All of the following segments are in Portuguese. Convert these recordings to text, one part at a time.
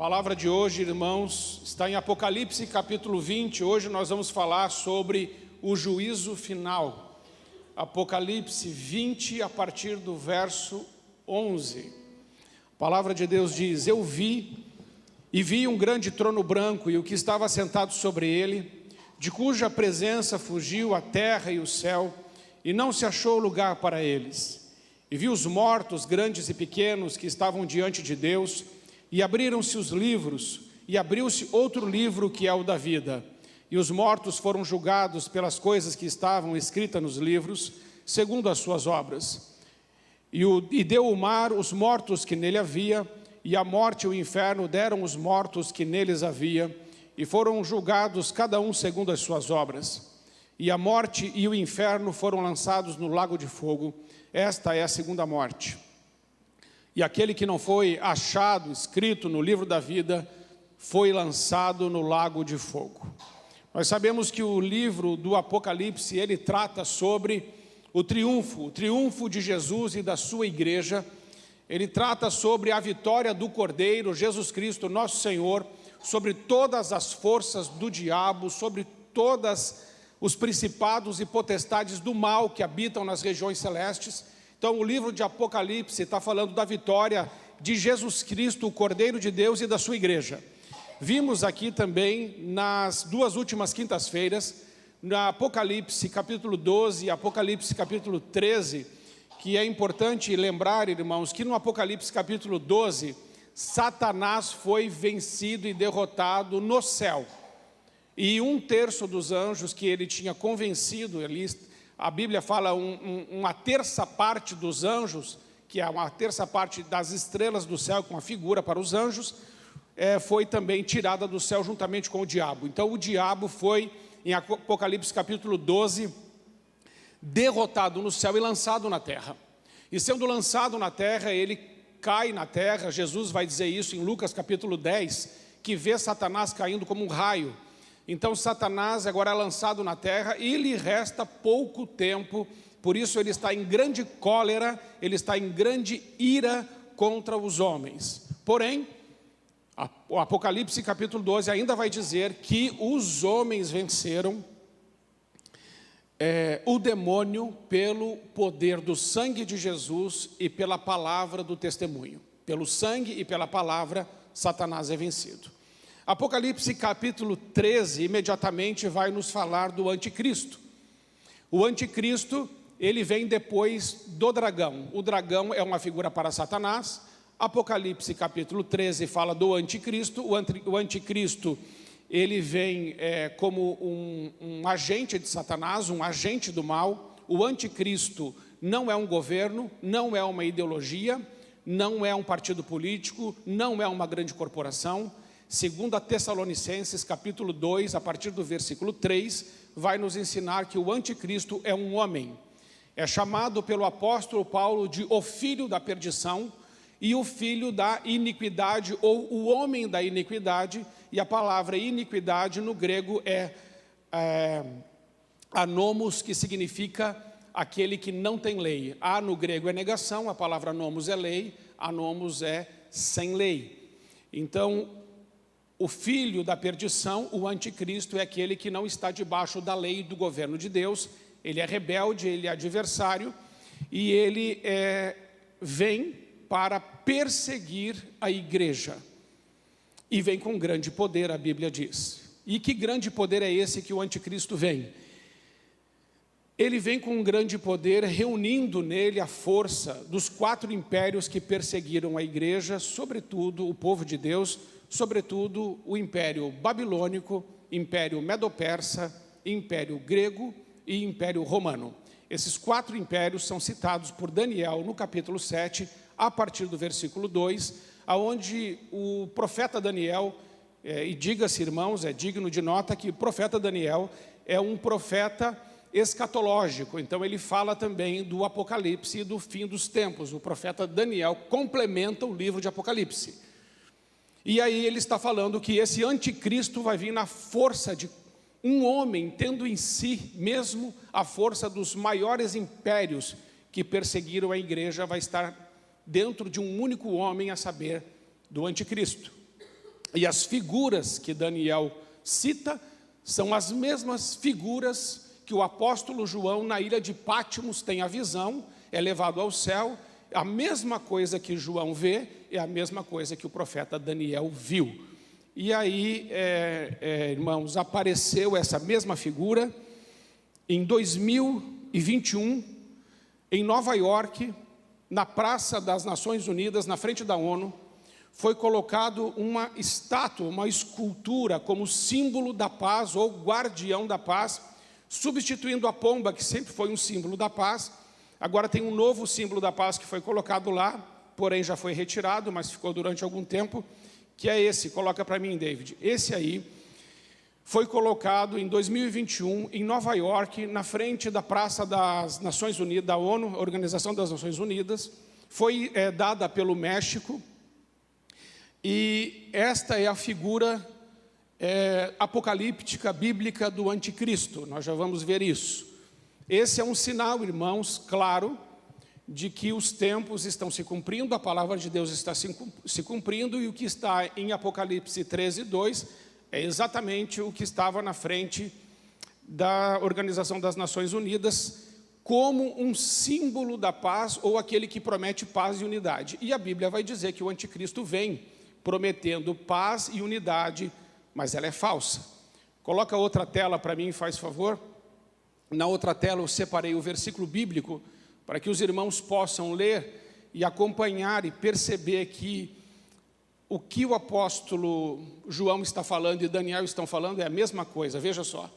palavra de hoje, irmãos, está em Apocalipse capítulo 20. Hoje nós vamos falar sobre o juízo final. Apocalipse 20, a partir do verso 11. A palavra de Deus diz: Eu vi um grande trono branco e o que estava sentado sobre ele, de cuja presença fugiu a terra e o céu, e não se achou lugar para eles. E vi os mortos, grandes e pequenos, que estavam diante de Deus, e abriram-se os livros, e abriu-se outro livro que é o da vida. E os mortos foram julgados pelas coisas que estavam escritas nos livros, segundo as suas obras. E deu o mar os mortos que nele havia, e a morte e o inferno deram os mortos que neles havia, e foram julgados cada um segundo as suas obras. E a morte e o inferno foram lançados no lago de fogo. Esta é a segunda morte. E aquele que não foi achado, escrito no livro da vida, foi lançado no lago de fogo. Nós sabemos que o livro do Apocalipse, ele trata sobre o triunfo de Jesus e da sua igreja. Ele trata sobre a vitória do Cordeiro, Jesus Cristo, nosso Senhor, sobre todas as forças do diabo, sobre todas os principados e potestades do mal que habitam nas regiões celestes. Então o livro de Apocalipse está falando da vitória de Jesus Cristo, o Cordeiro de Deus, e da sua igreja. Vimos aqui também nas duas últimas quintas-feiras, na Apocalipse capítulo 12 e Apocalipse capítulo 13, que é importante lembrar, irmãos, que no Apocalipse capítulo 12, Satanás foi vencido e derrotado no céu. E um terço dos anjos que ele tinha convencido, a Bíblia fala uma terça parte dos anjos, que é uma terça parte das estrelas do céu, com a figura para os anjos, foi também tirada do céu juntamente com o diabo. Então o diabo foi, em Apocalipse capítulo 12, derrotado no céu e lançado na terra. E sendo lançado na terra, ele cai na terra. Jesus vai dizer isso em Lucas capítulo 10, que vê Satanás caindo como um raio. Então Satanás agora é lançado na terra e lhe resta pouco tempo, por isso ele está em grande cólera, ele está em grande ira contra os homens. Porém, o Apocalipse capítulo 12 ainda vai dizer que os homens venceram o demônio pelo poder do sangue de Jesus e pela palavra do testemunho. Pelo sangue e pela palavra, Satanás é vencido. Apocalipse capítulo 13 imediatamente vai nos falar do anticristo. O anticristo, ele vem depois do dragão. O dragão é uma figura para Satanás. Apocalipse capítulo 13 fala do anticristo. O anticristo, ele vem como um agente de Satanás, um agente do mal. O anticristo não é um governo, não é uma ideologia, não é um partido político, não é uma grande corporação. Segundo a Tessalonicenses capítulo 2, a partir do versículo 3, vai nos ensinar que o anticristo é um homem. É chamado pelo apóstolo Paulo de o filho da perdição e o filho da iniquidade, ou o homem da iniquidade. E a palavra iniquidade no grego é anomos, que significa aquele que não tem lei. No grego é negação, a palavra nomos é lei, anomos é sem lei. Então, o filho da perdição, o anticristo, é aquele que não está debaixo da lei e do governo de Deus. Ele é rebelde, ele é adversário, e ele vem para perseguir a igreja. E vem com grande poder, a Bíblia diz. E que grande poder é esse que o anticristo vem? Ele vem com um grande poder, reunindo nele a força dos 4 impérios que perseguiram a igreja, sobretudo o povo de Deus, sobretudo o império babilônico, império medo-persa, império grego e império romano. Esses 4 impérios são citados por Daniel no capítulo 7, a partir do versículo 2, onde o profeta Daniel, e diga-se, irmãos, é digno de nota que o profeta Daniel é um profeta escatológico. Então ele fala também do Apocalipse e do fim dos tempos. O profeta Daniel complementa o livro de Apocalipse. E aí ele está falando que esse anticristo vai vir na força de um homem, tendo em si mesmo a força dos maiores impérios que perseguiram a igreja, vai estar dentro de um único homem, a saber, do anticristo. E as figuras que Daniel cita são as mesmas figuras que o apóstolo João, na ilha de Pátimos, tem a visão, é levado ao céu. A mesma coisa que João vê é a mesma coisa que o profeta Daniel viu. E aí, irmãos, apareceu essa mesma figura em 2021, em Nova York, na Praça das Nações Unidas, na frente da ONU, foi colocado uma estátua, uma escultura como símbolo da paz ou guardião da paz, substituindo a pomba, que sempre foi um símbolo da paz. Agora tem um novo símbolo da paz que foi colocado lá, porém já foi retirado, mas ficou durante algum tempo, que é esse. Coloca para mim, David. Esse aí foi colocado em 2021 em Nova York, na frente da Praça das Nações Unidas, da ONU, Organização das Nações Unidas. Foi dada pelo México. E esta é a figura apocalíptica, bíblica do anticristo. Nós já vamos ver isso. Esse é um sinal, irmãos, claro, de que os tempos estão se cumprindo, a palavra de Deus está se cumprindo, e o que está em Apocalipse 13:2 é exatamente o que estava na frente da Organização das Nações Unidas, como um símbolo da paz, ou aquele que promete paz e unidade. E a Bíblia vai dizer que o anticristo vem prometendo paz e unidade, mas ela é falsa. Coloca outra tela para mim, faz favor. Na outra tela eu separei o versículo bíblico para que os irmãos possam ler e acompanhar e perceber que o que o apóstolo João está falando e Daniel estão falando é a mesma coisa. Veja só.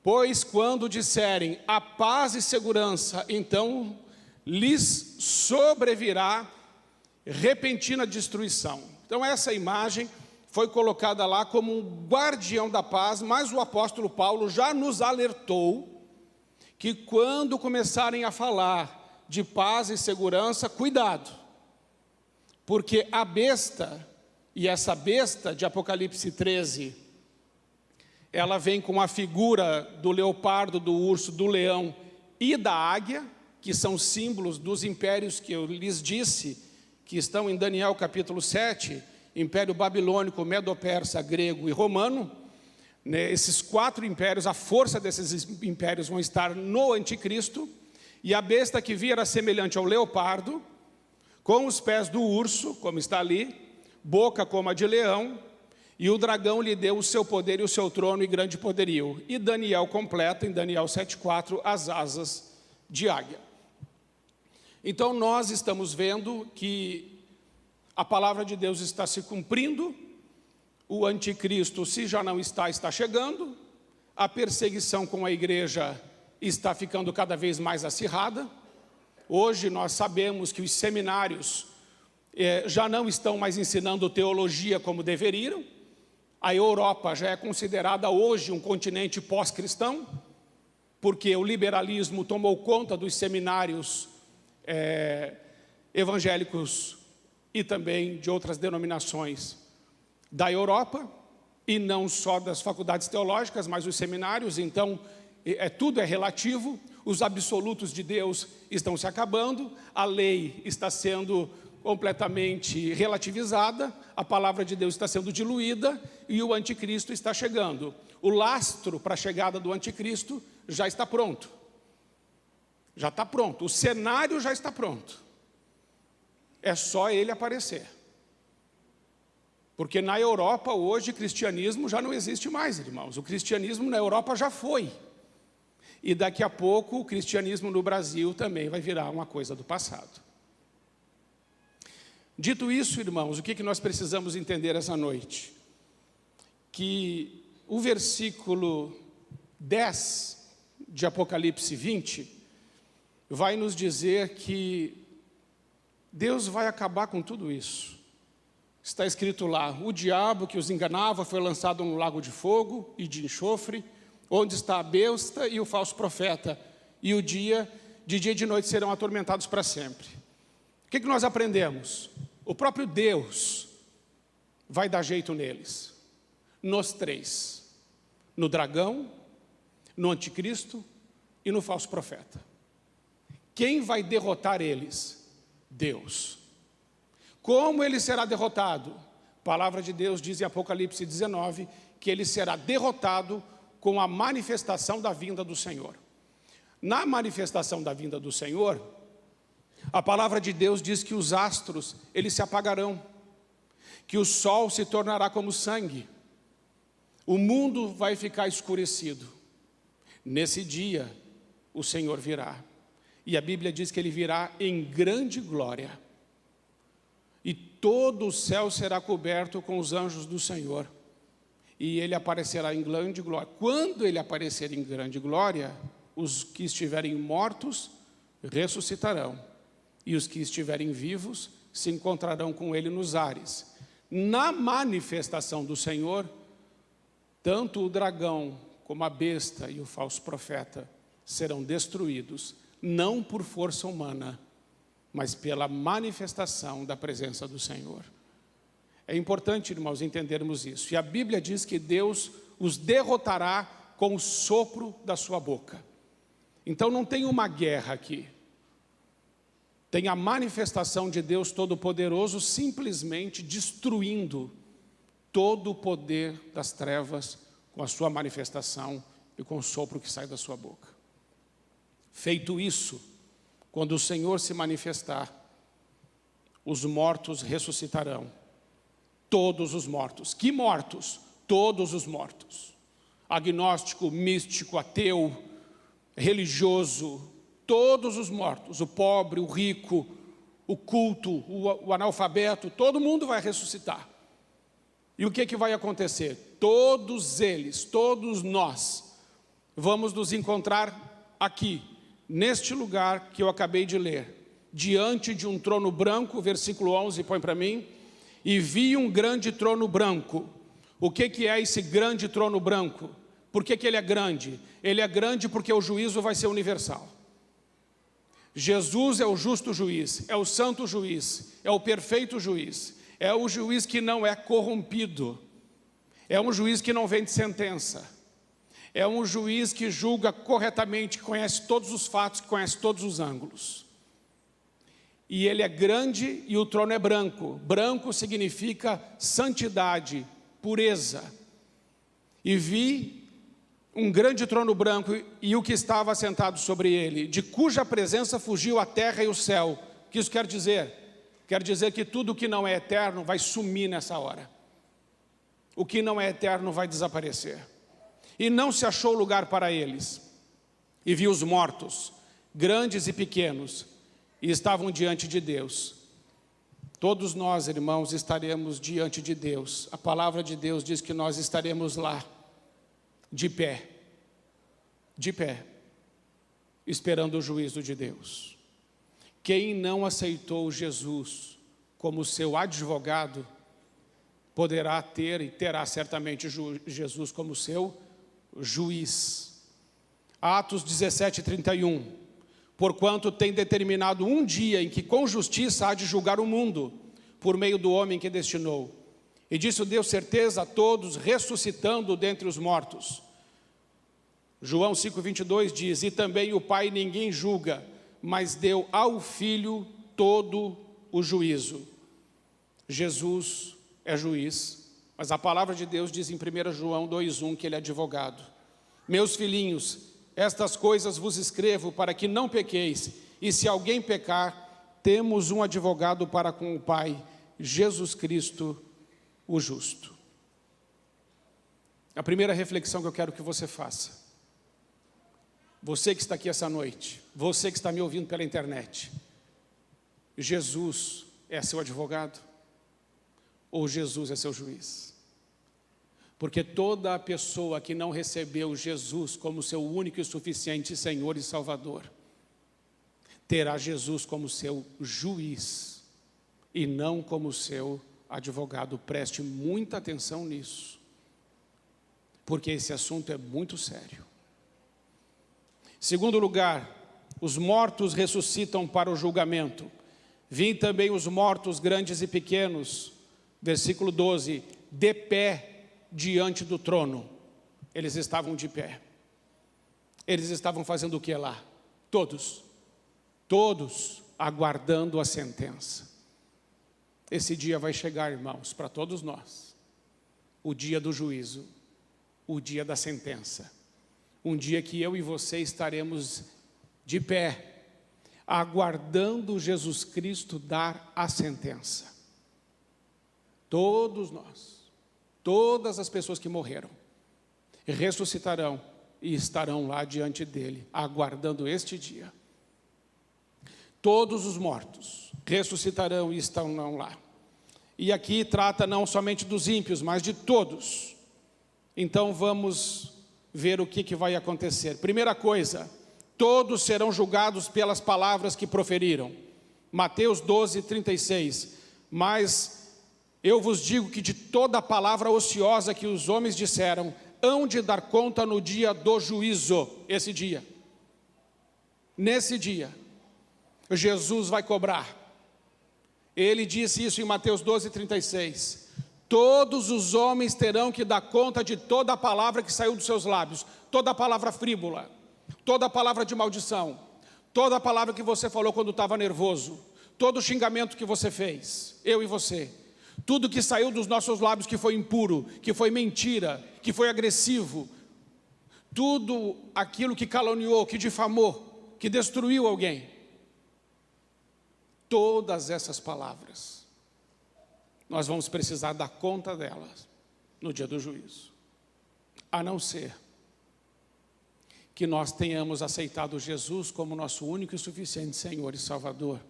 Pois quando disserem a paz e segurança, então lhes sobrevirá repentina destruição. Então essa imagem foi colocada lá como um guardião da paz, mas o apóstolo Paulo já nos alertou que quando começarem a falar de paz e segurança, cuidado, porque a besta, e essa besta de Apocalipse 13, ela vem com a figura do leopardo, do urso, do leão e da águia, que são símbolos dos impérios que eu lhes disse, que estão em Daniel capítulo 7, Império Babilônico, Medo-Persa, Grego e Romano. Esses 4 impérios, a força desses impérios vão estar no anticristo, e a besta que via era semelhante ao leopardo, com os pés do urso, como está ali, boca como a de leão, e o dragão lhe deu o seu poder e o seu trono e grande poderio. E Daniel completa, em Daniel 7,4, as asas de águia. Então nós estamos vendo que a palavra de Deus está se cumprindo, o anticristo, se já não está, está chegando, a perseguição com a igreja está ficando cada vez mais acirrada. Hoje nós sabemos que os seminários já não estão mais ensinando teologia como deveriam. A Europa já é considerada hoje um continente pós-cristão, porque o liberalismo tomou conta dos seminários evangélicos e também de outras denominações da Europa, e não só das faculdades teológicas, mas os seminários. Então, tudo é relativo, os absolutos de Deus estão se acabando, a lei está sendo completamente relativizada, a palavra de Deus está sendo diluída e o anticristo está chegando. O lastro para a chegada do anticristo já está pronto. Já está pronto, o cenário já está pronto. É só ele aparecer. Porque na Europa hoje, cristianismo já não existe mais, irmãos. O cristianismo na Europa já foi. E daqui a pouco o cristianismo no Brasil também vai virar uma coisa do passado. Dito isso, irmãos, o que nós precisamos entender essa noite? Que o versículo 10 de Apocalipse 20 vai nos dizer que Deus vai acabar com tudo isso. Está escrito lá: o diabo que os enganava foi lançado no lago de fogo e de enxofre, onde está a besta e o falso profeta, e de dia e de noite serão atormentados para sempre. O que nós aprendemos? O próprio Deus vai dar jeito neles, nos 3, no dragão, no anticristo e no falso profeta. Quem vai derrotar eles? Deus. Como ele será derrotado? A palavra de Deus diz em Apocalipse 19 que ele será derrotado com a manifestação da vinda do Senhor. Na manifestação da vinda do Senhor, a palavra de Deus diz que os astros, eles se apagarão, que o sol se tornará como sangue, o mundo vai ficar escurecido. Nesse dia, o Senhor virá, e a Bíblia diz que ele virá em grande glória, e todo o céu será coberto com os anjos do Senhor, e ele aparecerá em grande glória. Quando ele aparecer em grande glória, os que estiverem mortos ressuscitarão, e os que estiverem vivos se encontrarão com ele nos ares. Na manifestação do Senhor, tanto o dragão como a besta e o falso profeta serão destruídos, não por força humana, mas pela manifestação da presença do Senhor. É importante, irmãos, entendermos isso. E a Bíblia diz que Deus os derrotará com o sopro da sua boca. Então não tem uma guerra aqui. Tem a manifestação de Deus Todo-Poderoso simplesmente destruindo todo o poder das trevas com a sua manifestação e com o sopro que sai da sua boca. Feito isso, quando o Senhor se manifestar, os mortos ressuscitarão. Todos os mortos. Que mortos? Todos os mortos. Agnóstico, místico, ateu, religioso, todos os mortos, o pobre, o rico, o culto, o analfabeto, todo mundo vai ressuscitar. E o que vai acontecer? Todos eles, todos nós, vamos nos encontrar aqui, neste lugar que eu acabei de ler, diante de um trono branco, versículo 11, põe para mim, e vi um grande trono branco. O que é esse grande trono branco? Por que ele é grande? Ele é grande porque o juízo vai ser universal. Jesus é o justo juiz, é o santo juiz, é o perfeito juiz, é o juiz que não é corrompido, é um juiz que não vem de sentença, é um juiz que julga corretamente, que conhece todos os fatos, que conhece todos os ângulos. E ele é grande e o trono é branco. Branco significa santidade, pureza. E vi um grande trono branco e o que estava assentado sobre ele, de cuja presença fugiu a terra e o céu. O que isso quer dizer? Quer dizer que tudo que não é eterno vai sumir nessa hora. O que não é eterno vai desaparecer. E não se achou lugar para eles. E vi os mortos, grandes e pequenos, e estavam diante de Deus. Todos nós, irmãos, estaremos diante de Deus. A palavra de Deus diz que nós estaremos lá, de pé, esperando o juízo de Deus. Quem não aceitou Jesus como seu advogado, poderá ter e terá certamente Jesus como seu juiz. Atos 17:31. Porquanto tem determinado um dia em que com justiça há de julgar o mundo, por meio do homem que destinou. E disso deu certeza a todos, ressuscitando dentre os mortos. João 5:22 diz, e também o Pai ninguém julga, mas deu ao Filho todo o juízo. Jesus é juiz, mas a palavra de Deus diz em 1 João 2:1 que ele é advogado. Meus filhinhos, estas coisas vos escrevo para que não pequeis, e se alguém pecar, temos um advogado para com o Pai, Jesus Cristo, o justo. A primeira reflexão que eu quero que você faça, você que está aqui essa noite, você que está me ouvindo pela internet, Jesus é seu advogado? Ou Jesus é seu juiz? Porque toda a pessoa que não recebeu Jesus como seu único e suficiente Senhor e Salvador, terá Jesus como seu juiz e não como seu advogado. Preste muita atenção nisso, porque esse assunto é muito sério. Segundo lugar, os mortos ressuscitam para o julgamento. Vi também os mortos grandes e pequenos, versículo 12, de pé diante do trono. Eles estavam de pé. Eles estavam fazendo o que lá? Todos aguardando a sentença. Esse dia vai chegar, irmãos, para todos nós. O dia do juízo, o dia da sentença. Um dia que eu e você estaremos de pé, aguardando Jesus Cristo dar a sentença. Todos nós, todas as pessoas que morreram, ressuscitarão e estarão lá diante dele, aguardando este dia. Todos os mortos ressuscitarão e estarão lá. E aqui trata não somente dos ímpios, mas de todos. Então vamos ver o que vai acontecer. Primeira coisa, todos serão julgados pelas palavras que proferiram. Mateus 12, 36. Mas eu vos digo que de toda palavra ociosa que os homens disseram, hão de dar conta no dia do juízo. Esse dia. Nesse dia, Jesus vai cobrar. Ele disse isso em Mateus 12, 36. Todos os homens terão que dar conta de toda a palavra que saiu dos seus lábios. Toda a palavra frívola, toda a palavra de maldição, toda a palavra que você falou quando estava nervoso, todo o xingamento que você fez, eu e você. Tudo que saiu dos nossos lábios que foi impuro, que foi mentira, que foi agressivo. Tudo aquilo que caluniou, que difamou, que destruiu alguém. Todas essas palavras, nós vamos precisar dar conta delas no dia do juízo. A não ser que nós tenhamos aceitado Jesus como nosso único e suficiente Senhor e Salvador.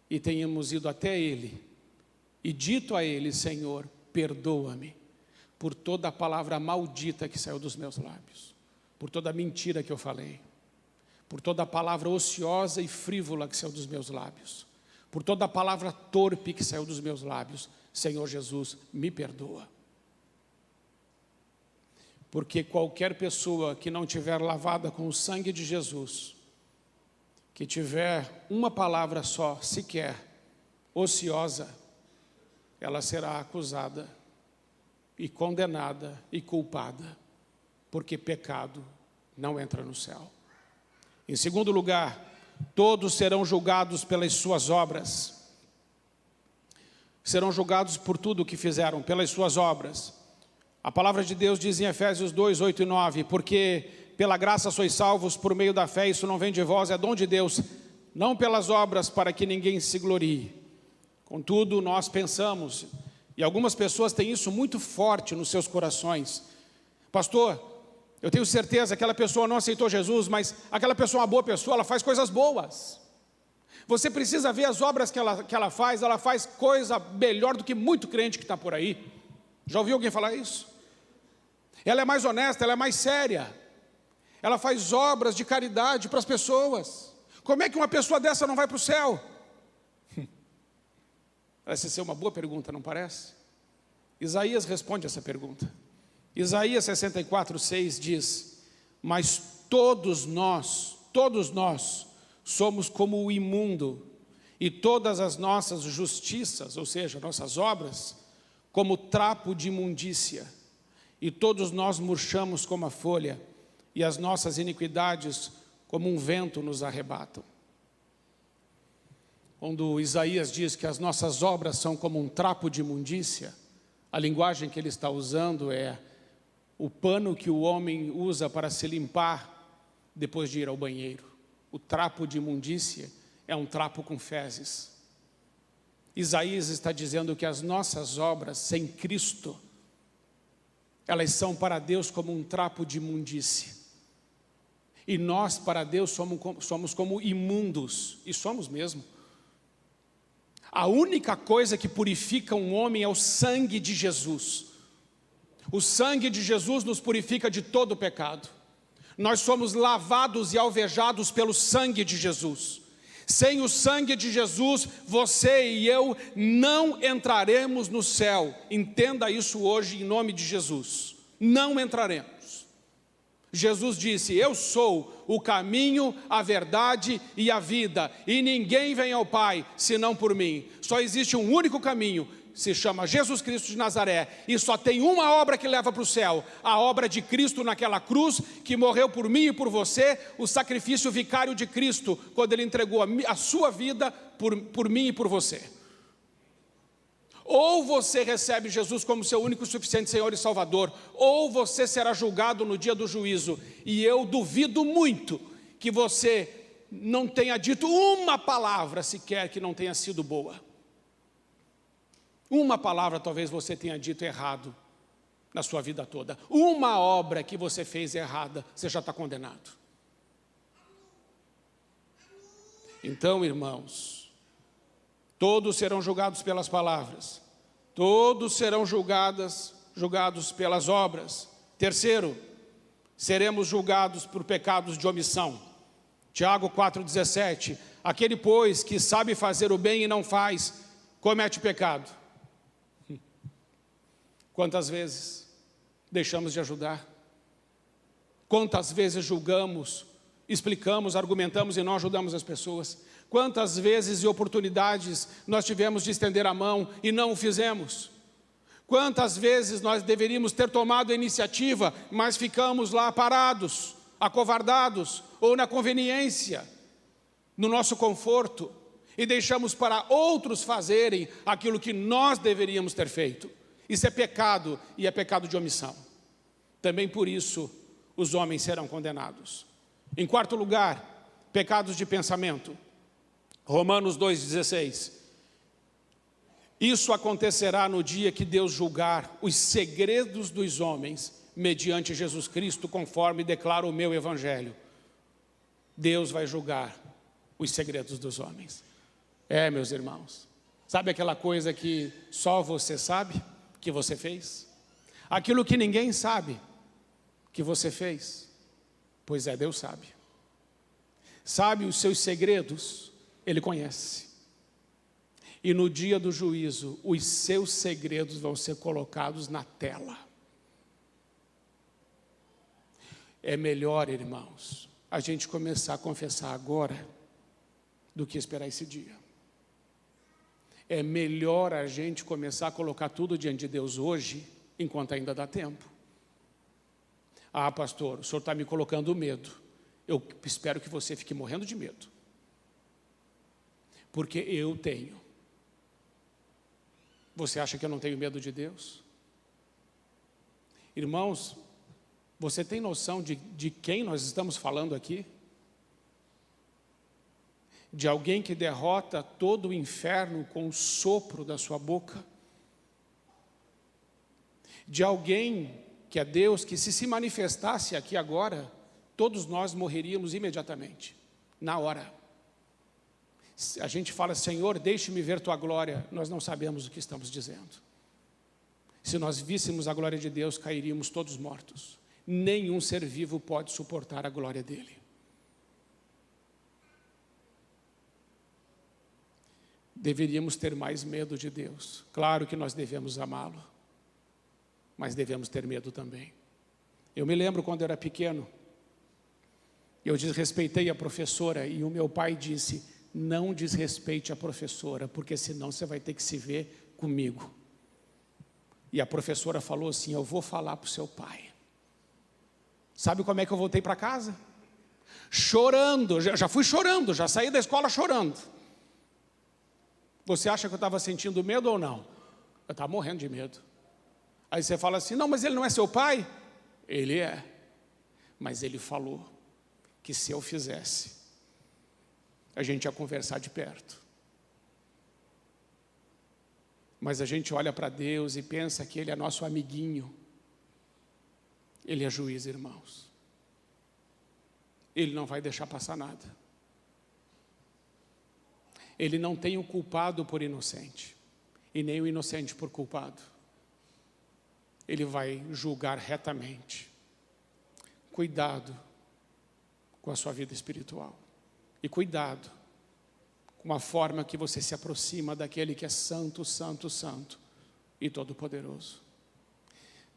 E tenhamos ido até Ele e dito a Ele: Senhor, perdoa-me por toda a palavra maldita que saiu dos meus lábios, por toda a mentira que eu falei, por toda a palavra ociosa e frívola que saiu dos meus lábios, por toda a palavra torpe que saiu dos meus lábios. Senhor Jesus, me perdoa. Porque qualquer pessoa que não tiver lavada com o sangue de Jesus, que tiver uma palavra só, sequer, ociosa, ela será acusada e condenada e culpada, porque pecado não entra no céu. Em segundo lugar, todos serão julgados pelas suas obras. Serão julgados por tudo o que fizeram, pelas suas obras. A palavra de Deus diz em Efésios 2, 8 e 9, porque pela graça sois salvos por meio da fé, isso não vem de vós, é dom de Deus, não pelas obras para que ninguém se glorie. Contudo, nós pensamos, e algumas pessoas têm isso muito forte nos seus corações: pastor, eu tenho certeza que aquela pessoa não aceitou Jesus, mas aquela pessoa é uma boa pessoa, ela faz coisas boas. Você precisa ver as obras que ela faz coisa melhor do que muito crente que está por aí. Já ouviu alguém falar isso? Ela é mais honesta, ela é mais séria. Ela faz obras de caridade para as pessoas. Como é que uma pessoa dessa não vai para o céu? Parece ser uma boa pergunta, não parece? Isaías responde essa pergunta. Isaías 64, 6 diz: mas todos nós somos como o imundo, e todas as nossas justiças, ou seja, nossas obras, como trapo de imundícia, e todos nós murchamos como a folha, e as nossas iniquidades como um vento nos arrebatam. Quando Isaías diz que as nossas obras são como um trapo de imundícia, a linguagem que ele está usando é o pano que o homem usa para se limpar depois de ir ao banheiro. O trapo de imundícia é um trapo com fezes. Isaías está dizendo que as nossas obras sem Cristo, elas são para Deus como um trapo de imundícia. E nós para Deus somos como imundos, e somos mesmo. A única coisa que purifica um homem é o sangue de Jesus. O sangue de Jesus nos purifica de todo o pecado. Nós somos lavados e alvejados pelo sangue de Jesus. Sem o sangue de Jesus, você e eu não entraremos no céu. Entenda isso hoje em nome de Jesus. Não entraremos. Jesus disse: eu sou o caminho, a verdade e a vida, e ninguém vem ao Pai senão por mim. Só existe um único caminho, se chama Jesus Cristo de Nazaré, e só tem uma obra que leva para o céu: a obra de Cristo naquela cruz, que morreu por mim e por você, o sacrifício vicário de Cristo, quando Ele entregou a sua vida por mim e por você. Ou você recebe Jesus como seu único e suficiente Senhor e Salvador, ou você será julgado no dia do juízo. E eu duvido muito que você não tenha dito uma palavra sequer que não tenha sido boa. Uma palavra talvez você tenha dito errado na sua vida toda. Uma obra que você fez errada, você já está condenado. Então, irmãos, todos serão julgados pelas palavras, todos serão julgados pelas obras. Terceiro, seremos julgados por pecados de omissão. Tiago 4,17, aquele, pois, que sabe fazer o bem e não faz, comete pecado. Quantas vezes deixamos de ajudar? Quantas vezes julgamos, explicamos, argumentamos e não ajudamos as pessoas? Quantas vezes e oportunidades nós tivemos de estender a mão e não o fizemos? Quantas vezes nós deveríamos ter tomado a iniciativa, mas ficamos lá parados, acovardados, ou na conveniência, no nosso conforto, e deixamos para outros fazerem aquilo que nós deveríamos ter feito. Isso é pecado, e é pecado de omissão. Também por isso os homens serão condenados. Em quarto lugar, pecados de pensamento. Romanos 2,16. Isso acontecerá no dia que Deus julgar os segredos dos homens, mediante Jesus Cristo, conforme declara o meu Evangelho. Deus vai julgar os segredos dos homens. Meus irmãos, sabe aquela coisa que só você sabe que você fez? Aquilo que ninguém sabe que você fez? Pois é, Deus sabe. Sabe os seus segredos, Ele conhece. E no dia do juízo, os seus segredos vão ser colocados na tela. É melhor, irmãos, a gente começar a confessar agora do que esperar esse dia. É melhor a gente começar a colocar tudo diante de Deus hoje, enquanto ainda dá tempo. Ah, pastor, o senhor está me colocando medo. Eu espero que você fique morrendo de medo. Porque eu tenho. Você acha que eu não tenho medo de Deus? Irmãos, você tem noção de quem nós estamos falando aqui? De alguém que derrota todo o inferno com o sopro da sua boca? De alguém que é Deus, que se manifestasse aqui agora, todos nós morreríamos imediatamente, na hora. A gente fala, Senhor, deixe-me ver tua glória, nós não sabemos o que estamos dizendo. Se nós víssemos a glória de Deus, cairíamos todos mortos. Nenhum ser vivo pode suportar a glória dele. Deveríamos ter mais medo de Deus. Claro que nós devemos amá-lo, mas devemos ter medo também. Eu me lembro quando eu era pequeno, eu desrespeitei a professora e o meu pai disse, não desrespeite a professora, porque senão você vai ter que se ver comigo. E a professora falou assim, eu vou falar para o seu pai. Sabe como é que eu voltei para casa? Chorando, já fui chorando, já saí da escola chorando. Você acha que eu estava sentindo medo ou não? Eu estava morrendo de medo. Aí você fala assim, não, mas ele não é seu pai? Ele é, mas ele falou que se eu fizesse, a gente ia conversar de perto. Mas a gente olha para Deus e pensa que Ele é nosso amiguinho. Ele é juiz, irmãos. Ele não vai deixar passar nada. Ele não tem o culpado por inocente, e nem o inocente por culpado. Ele vai julgar retamente. Cuidado com a sua vida espiritual. E cuidado com a forma que você se aproxima daquele que é santo, santo, santo e todo-poderoso.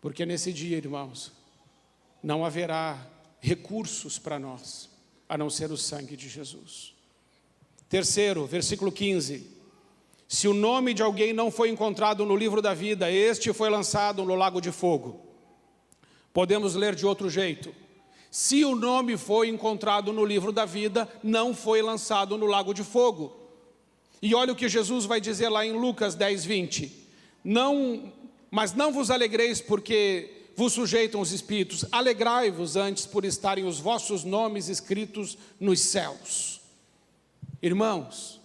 Porque nesse dia, irmãos, não haverá recursos para nós, a não ser o sangue de Jesus. Terceiro, versículo 15. Se o nome de alguém não foi encontrado no livro da vida, este foi lançado no lago de fogo. Podemos ler de outro jeito. Se o nome foi encontrado no livro da vida, não foi lançado no lago de fogo. E olha o que Jesus vai dizer lá em Lucas 10:20. Mas não vos alegreis porque vos sujeitam os espíritos, alegrai-vos antes por estarem os vossos nomes escritos nos céus. Irmãos,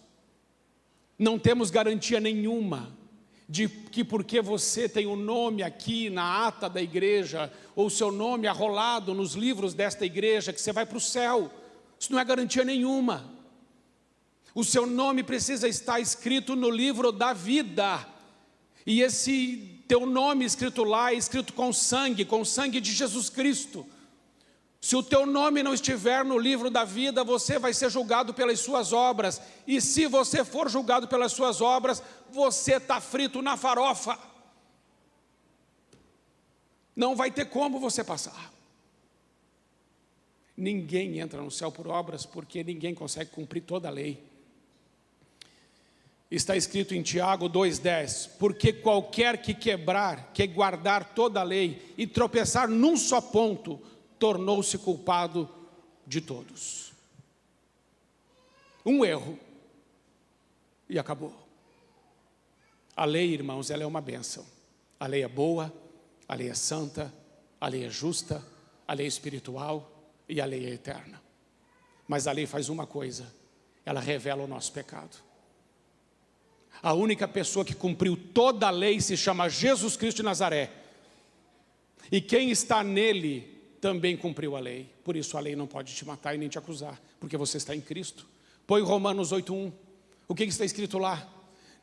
não temos garantia nenhuma de que porque você tem o nome aqui na ata da igreja, ou seu nome arrolado nos livros desta igreja, que você vai para o céu. Isso não é garantia nenhuma. O seu nome precisa estar escrito no livro da vida. E esse teu nome escrito lá é escrito com sangue de Jesus Cristo. Se o teu nome não estiver no livro da vida, você vai ser julgado pelas suas obras. E se você for julgado pelas suas obras, você está frito na farofa. Não vai ter como você passar. Ninguém entra no céu por obras, porque ninguém consegue cumprir toda a lei. Está escrito em Tiago 2,10, porque qualquer que quebrar, que guardar toda a lei e tropeçar num só ponto, tornou-se culpado de todos. Um erro e acabou. A lei, irmãos, ela é uma bênção. A lei é boa, a lei é santa, a lei é justa, a lei é espiritual e a lei é eterna. Mas a lei faz uma coisa, ela revela o nosso pecado. A única pessoa que cumpriu toda a lei se chama Jesus Cristo de Nazaré. E quem está nele também cumpriu a lei. Por isso a lei não pode te matar e nem te acusar, porque você está em Cristo. Põe Romanos 8,1. O que está escrito lá?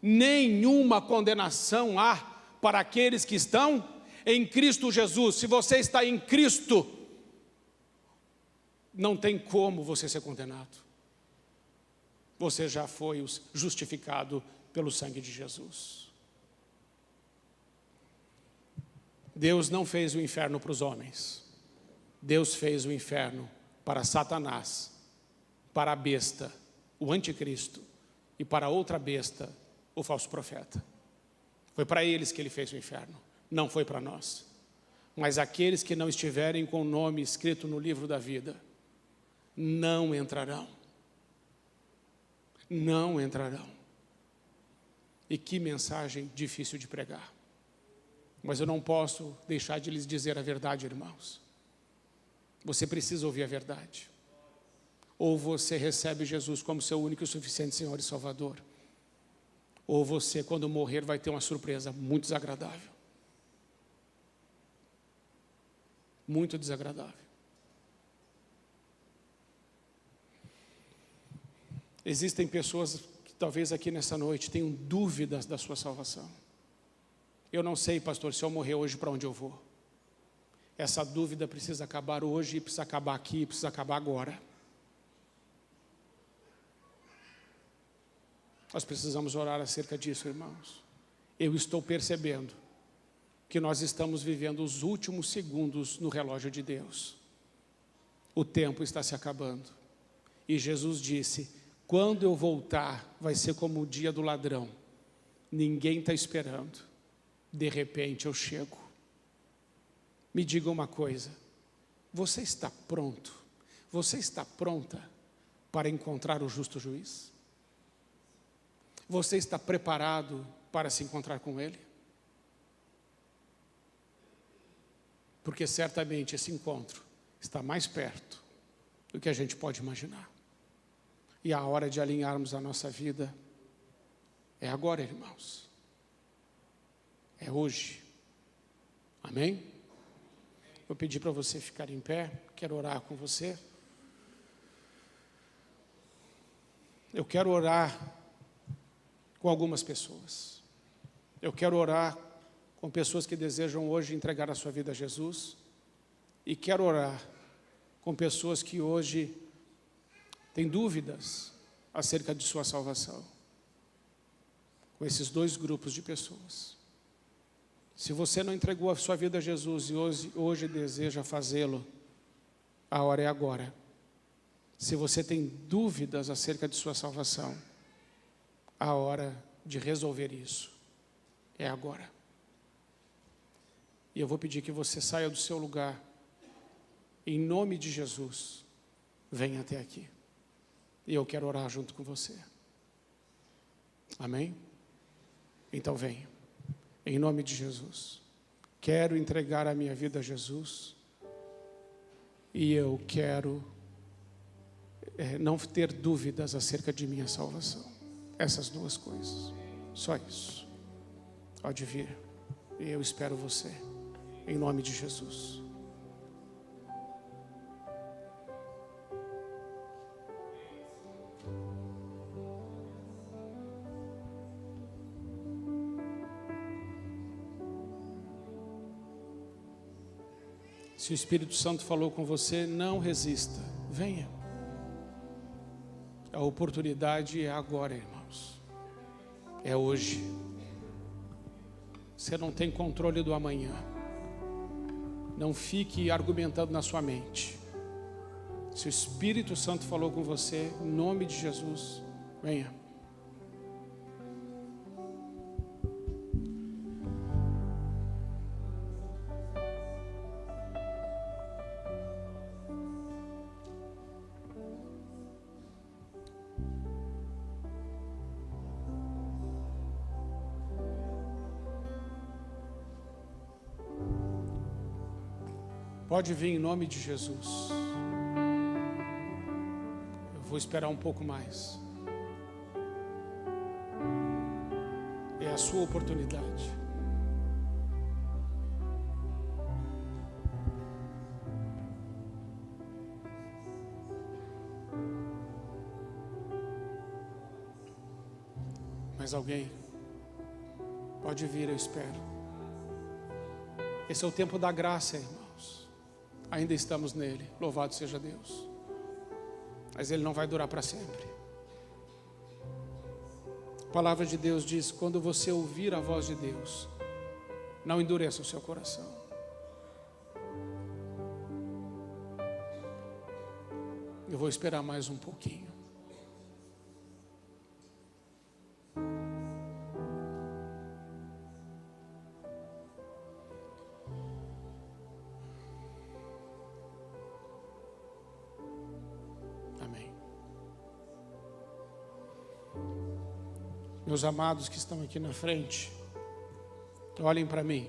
Nenhuma condenação há para aqueles que estão em Cristo Jesus. Se você está em Cristo, não tem como você ser condenado. Você já foi justificado pelo sangue de Jesus. Deus não fez o inferno para os homens. Deus fez o inferno para Satanás, para a besta, o anticristo, e para outra besta, o falso profeta. Foi para eles que ele fez o inferno, não foi para nós. Mas aqueles que não estiverem com o nome escrito no livro da vida, não entrarão. Não entrarão. E que mensagem difícil de pregar. Mas eu não posso deixar de lhes dizer a verdade, irmãos. Você precisa ouvir a verdade. Ou você recebe Jesus como seu único e suficiente Senhor e Salvador, ou você, quando morrer, vai ter uma surpresa muito desagradável. Muito desagradável. Existem pessoas que talvez aqui nessa noite tenham dúvidas da sua salvação. Eu não sei, pastor, se eu morrer hoje, para onde eu vou? Essa dúvida precisa acabar hoje, precisa acabar aqui, precisa acabar agora. Nós precisamos orar acerca disso, irmãos. Eu estou percebendo que nós estamos vivendo os últimos segundos no relógio de Deus. O tempo está se acabando. E Jesus disse, quando eu voltar, vai ser como o dia do ladrão. Ninguém está esperando. De repente eu chego. Me diga uma coisa, você está pronto? Você está pronta para encontrar o justo juiz? Você está preparado para se encontrar com ele? Porque certamente esse encontro está mais perto do que a gente pode imaginar. E a hora de alinharmos a nossa vida é agora, irmãos. É hoje. Amém? Vou pedir para você ficar em pé, quero orar com você. Eu quero orar com algumas pessoas. Eu quero orar com pessoas que desejam hoje entregar a sua vida a Jesus. E quero orar com pessoas que hoje têm dúvidas acerca de sua salvação. Com esses dois grupos de pessoas. Se você não entregou a sua vida a Jesus e hoje deseja fazê-lo, a hora é agora. Se você tem dúvidas acerca de sua salvação, a hora de resolver isso é agora. E eu vou pedir que você saia do seu lugar, em nome de Jesus, venha até aqui. E eu quero orar junto com você. Amém? Então venha. Em nome de Jesus. Quero entregar a minha vida a Jesus. E eu quero não ter dúvidas acerca de minha salvação. Essas duas coisas. Só isso. Pode vir. E eu espero você. Em nome de Jesus. Se o Espírito Santo falou com você, não resista. Venha. A oportunidade é agora, irmãos. É hoje. Você não tem controle do amanhã. Não fique argumentando na sua mente. Se o Espírito Santo falou com você, em nome de Jesus, venha. Pode vir em nome de Jesus. Eu vou esperar um pouco mais. É a sua oportunidade. Mais alguém? Pode vir, eu espero. Esse é o tempo da graça, irmãos. Ainda estamos nele, louvado seja Deus. Mas ele não vai durar para sempre. A palavra de Deus diz: quando você ouvir a voz de Deus, não endureça o seu coração. Eu vou esperar mais um pouquinho. Meus amados que estão aqui na frente, olhem para mim.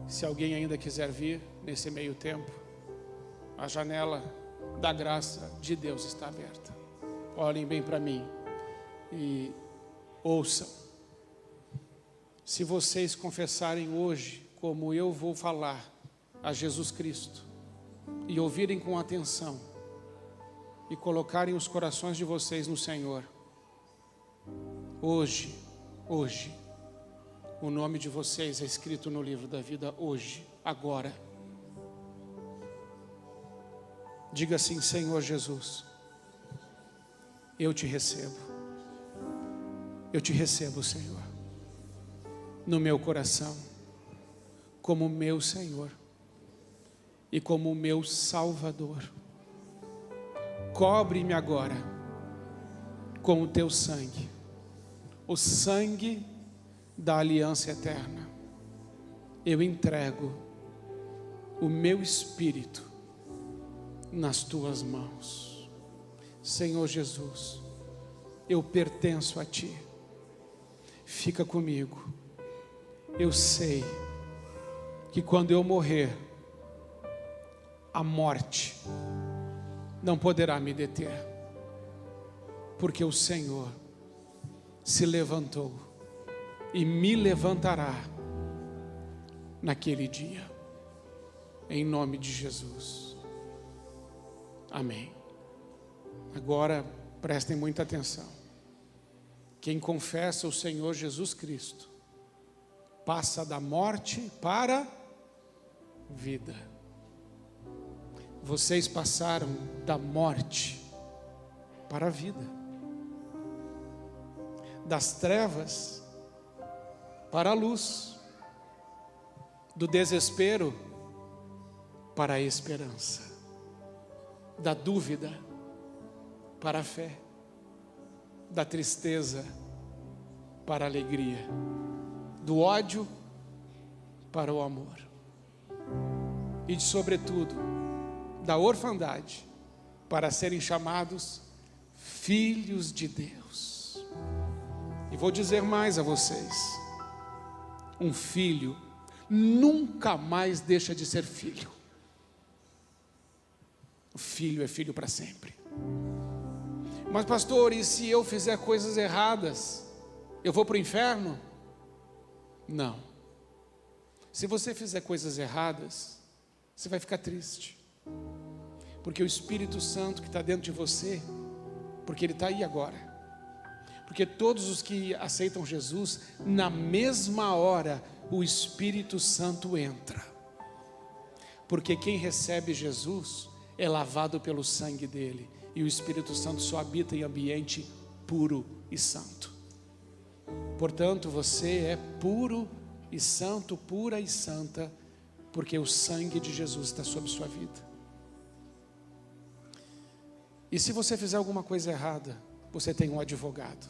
Se alguém ainda quiser vir nesse meio tempo, a janela da graça de Deus está aberta. Olhem bem para mim e ouçam. Se vocês confessarem hoje, como eu vou falar, a Jesus Cristo, e ouvirem com atenção, e colocarem os corações de vocês no Senhor, hoje, o nome de vocês é escrito no livro da vida hoje, agora. Diga assim: Senhor Jesus, eu te recebo, Senhor, no meu coração, como meu Senhor e como meu Salvador. Cobre-me agora com o teu sangue, o sangue da aliança eterna. Eu entrego o meu espírito nas tuas mãos. Senhor Jesus, eu pertenço a ti. Fica comigo. Eu sei que quando eu morrer, a morte não poderá me deter, porque o Senhor se levantou e me levantará naquele dia, em nome de Jesus. Amém. Agora prestem muita atenção. Quem confessa o Senhor Jesus Cristo passa da morte para a vida. Vocês passaram da morte para a vida, das trevas para a luz, do desespero para a esperança, da dúvida para a fé, da tristeza para a alegria, do ódio para o amor e, sobretudo, da orfandade para serem chamados filhos de Deus. E vou dizer mais a vocês: um filho nunca mais deixa de ser filho. O filho é filho para sempre. Mas pastor, e se eu fizer coisas erradas, eu vou para o inferno? Não. Se você fizer coisas erradas, você vai ficar triste, porque o Espírito Santo que está dentro de você, porque Ele está aí agora, porque todos os que aceitam Jesus, na mesma hora, o Espírito Santo entra, porque quem recebe Jesus é lavado pelo sangue dele, e o Espírito Santo só habita em ambiente puro e santo. Portanto, você é puro e santo, pura e santa, porque o sangue de Jesus está sobre sua vida. E se você fizer alguma coisa errada, você tem um advogado,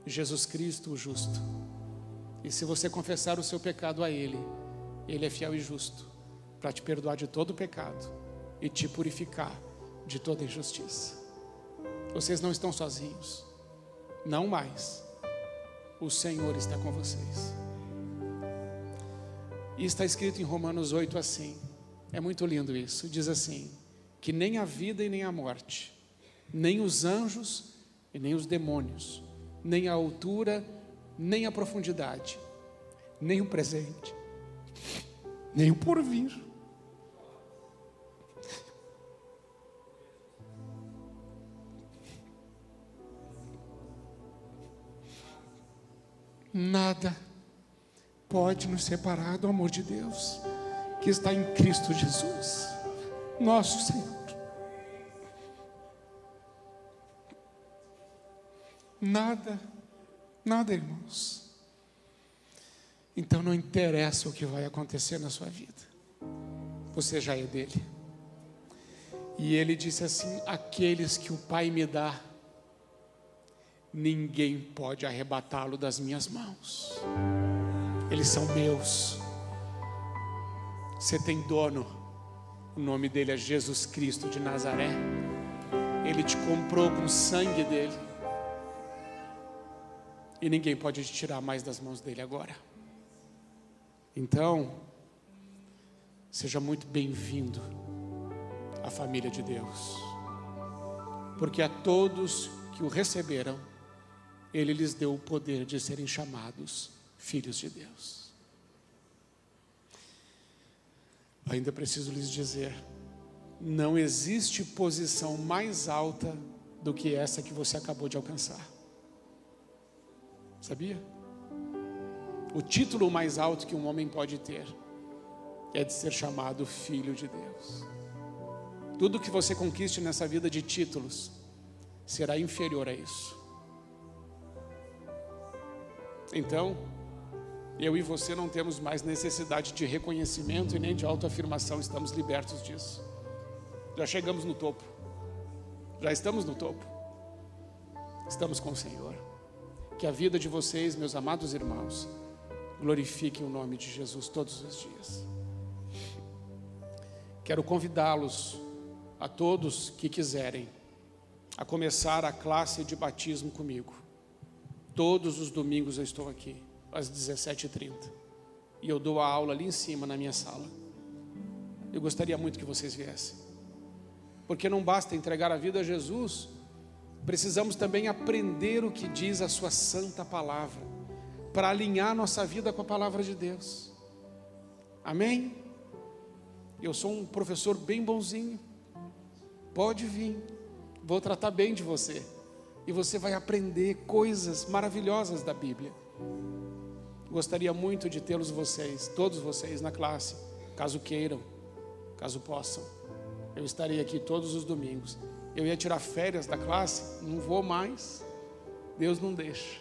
Jesus Cristo o justo. E se você confessar o seu pecado a Ele, Ele é fiel e justo para te perdoar de todo o pecado e te purificar de toda injustiça. Vocês não estão sozinhos, não mais. O Senhor está com vocês. E está escrito em Romanos 8 assim, é muito lindo isso, diz assim, que nem a vida e nem a morte, nem os anjos e nem os demônios, nem a altura, nem a profundidade, nem o presente, nem o porvir, nada pode nos separar do amor de Deus que está em Cristo Jesus, nosso Senhor. Nada, nada, irmãos. Então não interessa o que vai acontecer na sua vida, você já é dele. E ele disse assim: aqueles que o Pai me dá, ninguém pode arrebatá-lo das minhas mãos. Eles são meus. Você tem dono, o nome dele é Jesus Cristo de Nazaré. Ele te comprou com o sangue dele, e ninguém pode te tirar mais das mãos dele agora. Então, seja muito bem-vindo à família de Deus, porque a todos que o receberam, Ele lhes deu o poder de serem chamados filhos de Deus. Ainda preciso lhes dizer, não existe posição mais alta do que essa que você acabou de alcançar. Sabia? O título mais alto que um homem pode ter é de ser chamado filho de Deus. Tudo que você conquiste nessa vida de títulos será inferior a isso. Então, eu e você não temos mais necessidade de reconhecimento e nem de autoafirmação, estamos libertos disso. Já chegamos no topo, já estamos no topo, estamos com o Senhor. Que a vida de vocês, meus amados irmãos, glorifiquem o nome de Jesus todos os dias. Quero convidá-los, a todos que quiserem, a começar a classe de batismo comigo. Todos os domingos eu estou aqui, às 17h30, e eu dou a aula ali em cima na minha sala. Eu gostaria muito que vocês viessem, porque não basta entregar a vida a Jesus, precisamos também aprender o que diz a sua santa palavra, para alinhar nossa vida com a palavra de Deus. Amém? Eu sou um professor bem bonzinho, pode vir, vou tratar bem de você, e você vai aprender coisas maravilhosas da Bíblia. Gostaria muito de tê-los vocês, todos vocês na classe, caso queiram, caso possam. Eu estarei aqui todos os domingos. Eu ia tirar férias da classe, não vou mais, Deus não deixa.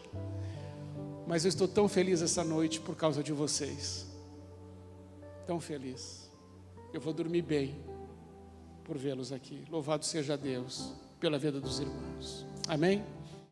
Mas eu estou tão feliz essa noite por causa de vocês, tão feliz. Eu vou dormir bem por vê-los aqui. Louvado seja Deus pela vida dos irmãos. Amém?